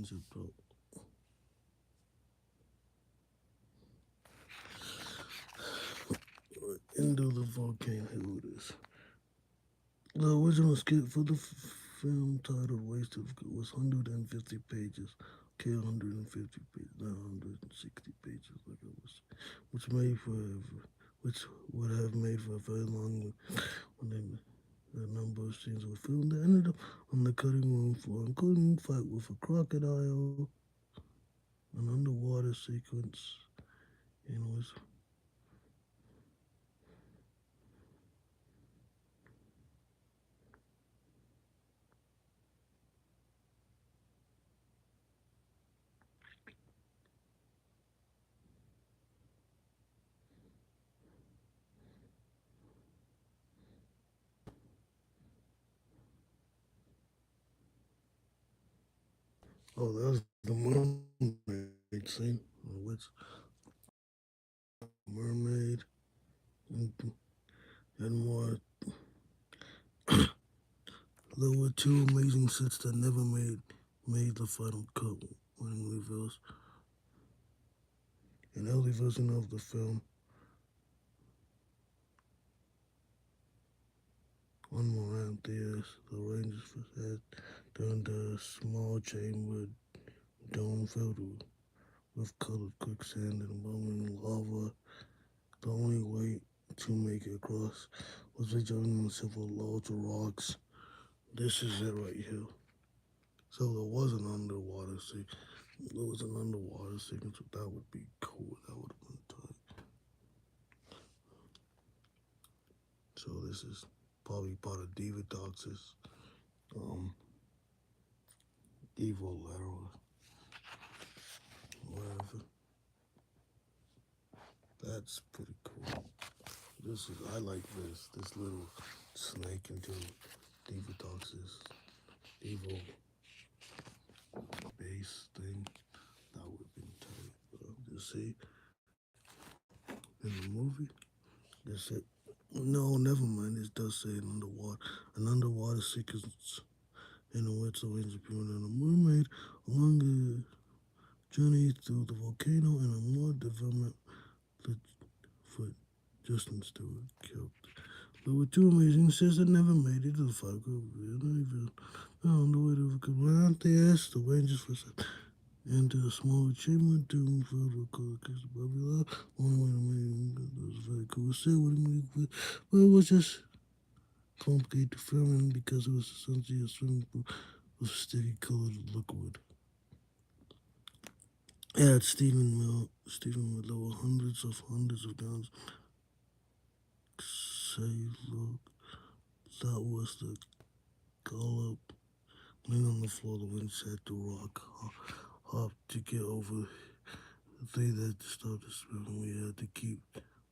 concept, bro. Into the volcano. Here it is. The original script for the film titled Waste of Good was 150 pages. Okay, 150 pages, not 160 pages like it was, which made for, which would have made for a very long when the number of scenes were filmed. They ended up on the cutting room floor, including a fight with a crocodile, an underwater sequence, and it was. Oh, that was the mermaid scene, which mermaid and more. There were two amazing sets that never made the final cut, winning reveals. An early version of the film, on Moran Theaters, the Rangers had turned a small chamber dome filled with colored quicksand and bubbling lava. The only way to make it across was by jumping on several large rocks. This is it right here. So there was an underwater scene. There was an underwater sequence. That would be cool. That would have been tight. So this is probably part of Diva Dox's um evil letter or whatever. That's pretty cool. This is I like this little snake into Diva Dox's evil base thing. That would have been tight. You see in the movie, they said no, never mind. It does say an underwater sequence in which the winds appeared on a mermaid along a journey through the volcano and a more development foot Justin Stewart killed. There were two amazing sets that never made it to the final group. On the way to the they asked the Rangers for set into a small achievement doom filled with color case above below. One way to make it was very cool set but it was just complicated to film in because it was essentially a swimming pool with sticky colored liquid. At Stephen Mill, there were hundreds of guns. Say, look, that was the call up. Laying on the floor, the wind had to rock, hop to get over the thing that started spinning. We had to keep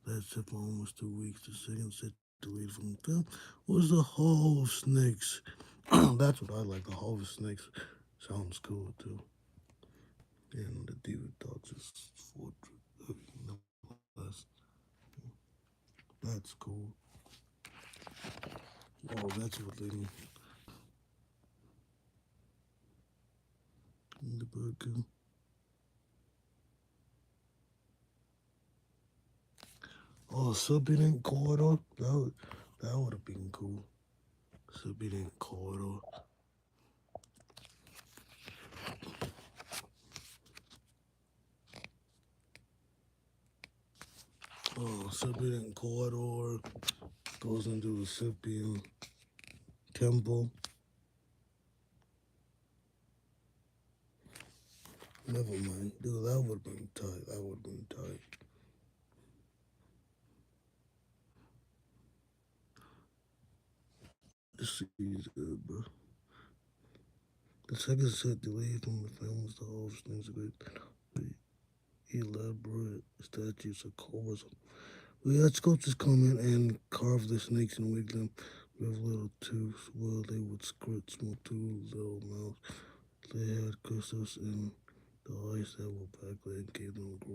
that set for almost 2 weeks. The second set deleted from the film was the Hall of Snakes. That's what I like. The Hall of Snakes sounds cool too. And the David Dodgers fortress. Nevertheless, that's cool. Oh, that's what they need. The burger. Oh, Submitting Corridor. That would have been cool. Submitting Corridor. Oh, Submitting Corridor goes into the Sibian Temple. Never mind. Dude, that would have been tight. That would have been tight. This is good, bro. The second set delayed from the film was the whole things great. Elaborate statues of cobras. We had sculptors come in and carve the snakes and wig them with little tubes where they would squirt smoke through little mouths. They had crystals in the eyes that were backlit and gave them a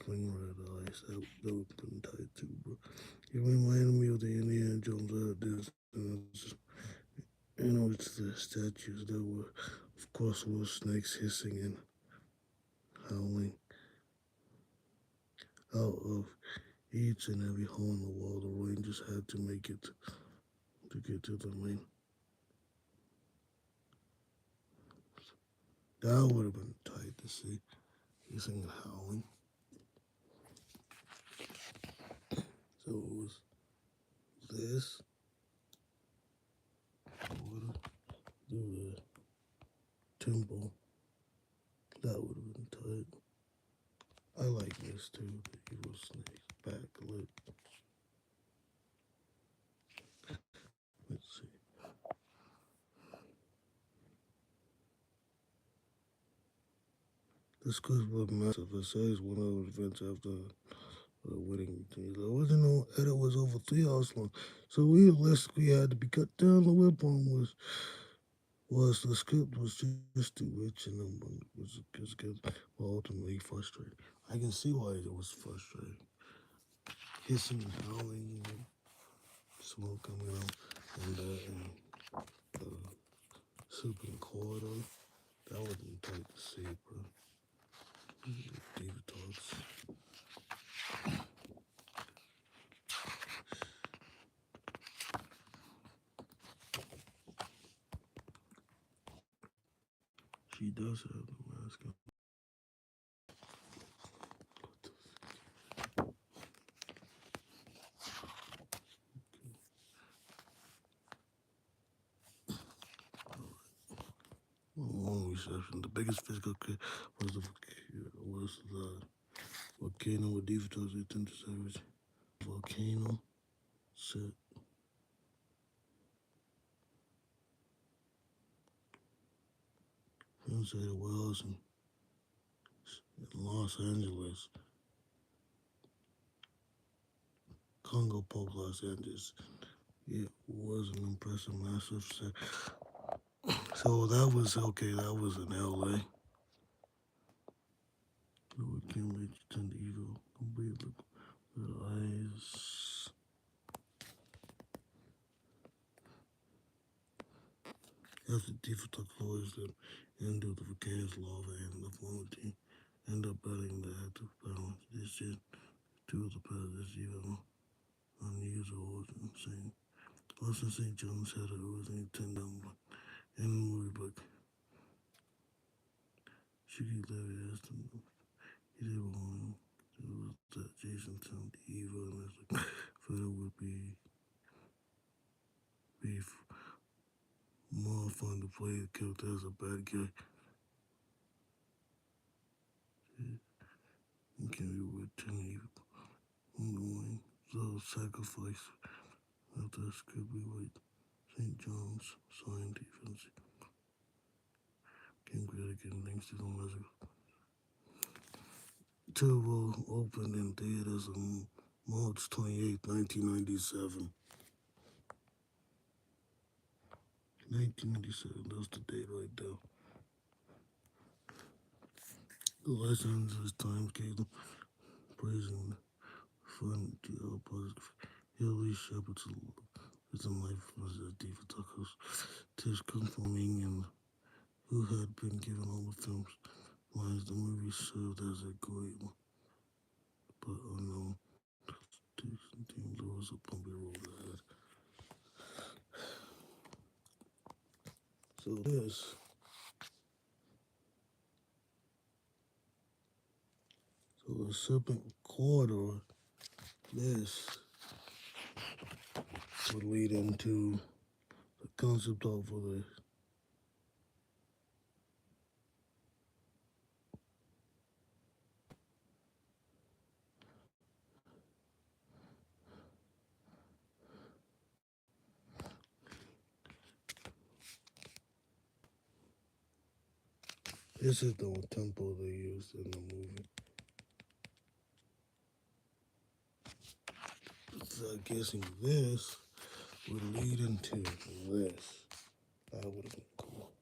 growing red eyes. That would have been tight too, bro. It reminded me of the Indiana Jones this. You know, it's the statues that were Of course, with snakes hissing and howling out of each and every hole in the wall. The Rangers had to make it to get to the main. That would have been tight to see. Hissing and howling. So it was this. Water. Do the temple. That would have been tight. I like this too. The evil snake's backlit. Let's see. This quiz was massive. It says one of the events after winning team. The original edit was over 3 hours long, so we had to be cut down. The whip on was the script was just too rich and was good, but ultimately frustrating. I can see why it was frustrating. Hissing and howling, smoke coming out, and soup in the corridor. That would be tight to see, bro. David talks. She does have the mask on. Long reception. The biggest physical was the volcano with Divato's attempted savage. Volcano set. Inside Wells in Los Angeles. Congo Polk, Los Angeles. It was an impressive, massive set. So that was okay. That was in LA. Lord Cambridge turned evil. Complete the eyes. After Divato's lawyers that ended the volcano's lava and the vomiting, end up betting they had to balance this shit to the past this even unusual and insane. Also, St. John's had a originally 10 down in the movie, but she could Levy asked him he didn't want him. It was that Jason turned evil and it's like Feder would be more fun to play a character as a bad guy. You can be with 10 evil. Ongoing. So sacrifice after could be with St. John's signed defense. King Greg and thanks to the music. Turbo opened in theaters on March 28, 1997. 1997, that's the date right there. The Los Angeles Times gave them praising fun to Hillary Shepard's life was a diva tacos. Tish confirming and who had been given all the film's lines. The movie served as a great but unknown team. There was a bumpy road ahead. So the serpent corridor, this would lead into the concept of the this is the temple they used in the movie. So I'm guessing this would lead into this. That would have been cool.